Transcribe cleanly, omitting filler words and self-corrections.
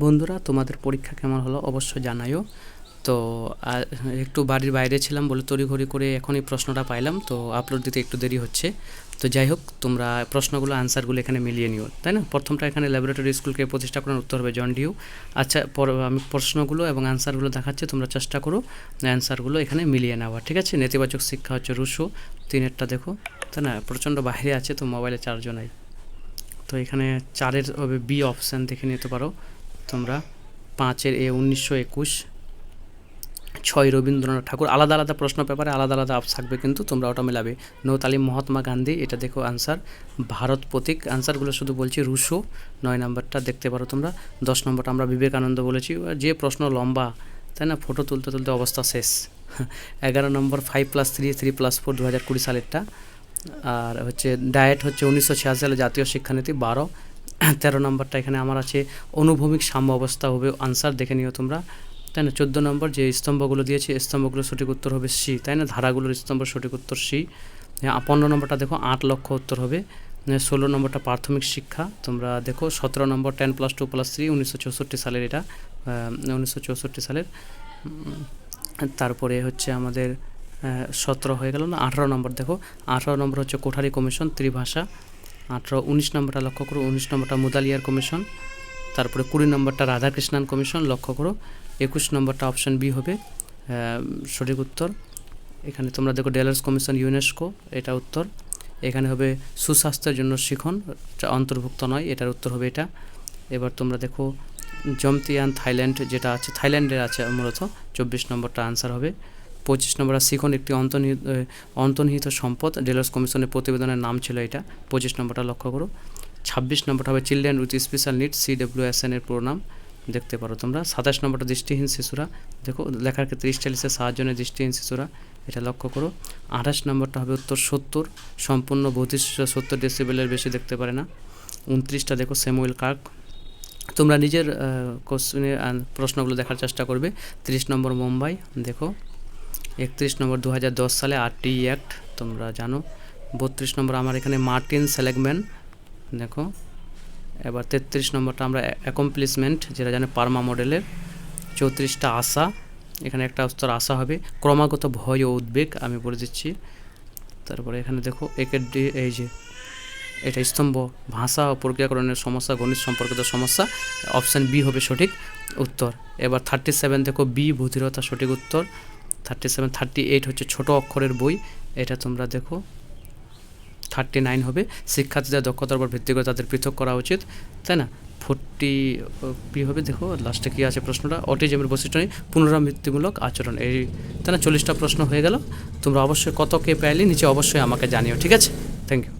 বন্ধুরা, তোমাদের পরীক্ষা কেমন হলো অবশ্যই জানাইও। তো একটু বাড়ির বাইরে ছিলাম বলে তড়িঘড়ি করে এখনই প্রশ্নটা পাইলাম, তো আপলোড দিতে একটু দেরি হচ্ছে। তো যাই হোক, তোমরা প্রশ্নগুলো আনসারগুলো এখানে মিলিয়ে নিও, তাই না? প্রথমটা এখানে ল্যাবরেটরি স্কুলকে প্রতিষ্ঠা করার উত্তর হবে জন ডিউ। আচ্ছা, আমি প্রশ্নগুলো এবং আনসারগুলো দেখাচ্ছি, তোমরা চেষ্টা করো অ্যান্সারগুলো এখানে মিলিয়ে নেওয়া, ঠিক আছে? নেতিবাচক শিক্ষা হচ্ছে রুশো, 3-এরটা দেখো, তাই না? প্রচণ্ড বাইরে আছে তো মোবাইলে চার্জও নাই। তো এখানে 4-এর হবে বি অপশান, দেখে নিতে পারো তোমরা। 5-এর এ 1921। 6 রবীন্দ্রনাথ ঠাকুর। আলাদা আলাদা প্রশ্ন পেপারে আলাদা আলাদা থাকবে, কিন্তু তোমরা ওটা মেলাবে। 9 তালিম মহাত্মা গান্ধী, এটা দেখো আনসার। ভারত প্রতীক, আনসারগুলো শুধু বলছি রুশো, 9 নম্বরটা দেখতে পারো তোমরা। 10 নম্বরটা আমরা বিবেকানন্দ বলেছি। যে প্রশ্ন লম্বা, তাই না? ফটো তুলতে তুলতে অবস্থা শেষ। 11 নম্বর 5+3 3+4 2020 সালেরটা। আর হচ্ছে ডায়েট হচ্ছে 1986 সালে জাতীয় শিক্ষানীতি 12। 13 নম্বরটা এখানে আমার আছে অনুভূমিক সাম্য অবস্থা হবে আনসার, দেখে নিও তোমরা, তাই না? 14 নম্বর যে স্তম্ভগুলো দিয়েছে, স্তম্ভগুলোর সঠিক উত্তর হবে সি, তাই না? ধারাগুলোর স্তম্ভ সঠিক উত্তর সি। 15 নম্বরটা দেখো 8 লক্ষ উত্তর হবে। 16 নম্বরটা প্রাথমিক শিক্ষা, তোমরা দেখো। 17 নম্বর 10+2+3 1964 সালের, এটা 1964 সালের। তারপরে হচ্ছে আমাদের 17 হয়ে গেল না? 18 নম্বর দেখো, 18 নম্বর হচ্ছে কোঠারি কমিশন ত্রিভাষা। 19 নম্বরটা লক্ষ্য করো, 19 নম্বরটা মুদালিয়ার কমিশন। তারপরে 20 নম্বরটা রাধাকৃষ্ণান কমিশন, লক্ষ্য করো। 21 নম্বরটা অপশান বি হবে সঠিক উত্তর। এখানে তোমরা দেখো ডেলার্স কমিশন ইউনেস্কো, এটা উত্তর। এখানে হবে সুস্বাস্থ্যের জন্য শিখন, অন্তর্ভুক্ত নয়, এটার উত্তর হবে এটা। এবার তোমরা দেখো জমতিয়ান থাইল্যান্ড, যেটা আছে থাইল্যান্ডের আছে মূলত, 24 নম্বরটা আনসার হবে। 25 নম্বর শিখন একটি অন্তর্নিহিত সম্পদ, ডেলার্স কমিশনের প্রতিবেদনের নাম ছিল এটা। 25 নম্বরটা লক্ষ্য করো। 26 নম্বরটা হবে children with special needs, CWSN এর পুরো নাম, দেখতে পারো তোমরা। 27 নম্বরটা দৃষ্টিহীন শিশুরা, দেখো লেখার ক্ষেত্রে স্টাইলিশের সাহায্য নেয় দৃষ্টিহীন শিশুরা, এটা লক্ষ্য করো। 28 নম্বরটা হবে উত্তর 70, সম্পূর্ণ বধির শিশু 70 ডেসিবেলের বেশি দেখতে পারে না। 29টা দেখো স্যামুয়েল কার্ক। তোমরা নিজের কোশ্চেনের প্রশ্নগুলো দেখার চেষ্টা করবে। 30 নম্বর মুম্বাই দেখো। 31 নম্বর 2010 সালে RTE অ্যাক্ট, তোমরা জানো। 32 নম্বর আমার এখানে মার্টিন সেলেগম্যান, দেখো। এবার 33 নম্বরটা আমরা অ্যাকমপ্লিশমেন্ট, যেটা জানে পার্মা মডেলের। 34টা আশা, এখানে একটা উত্তর আশা হবে। ক্রমাগত ভয় ও উদ্বেগ, আমি বলে দিচ্ছি। তারপরে এখানে দেখো এই যে এটা স্তম্ভ, ভাষা ও প্রক্রিয়াকরণের সমস্যা, গণিত সম্পর্কিত সমস্যা, অপশান বি হবে সঠিক উত্তর। এবার 37 দেখো বি বধিরতা, সঠিক উত্তর। 37, 38 হচ্ছে ছোট অক্ষরের বই, এটা তোমরা দেখো। 39 হবে শিক্ষার্থীদের দক্ষতার উপর ভিত্তি করে তাদের পৃথক করা উচিত, তাই না? 40 বি হবে, দেখো লাস্টে কী আছে প্রশ্নটা, অটিজমের বৈশিষ্ট্য নেই পুনরাবৃত্তিমূলক আচরণ, এই, তাই না? 40টা প্রশ্ন হয়ে গেল। তোমরা অবশ্যই কত কে পাইলে নিচে অবশ্যই আমাকে জানিও, ঠিক আছে? Thank you.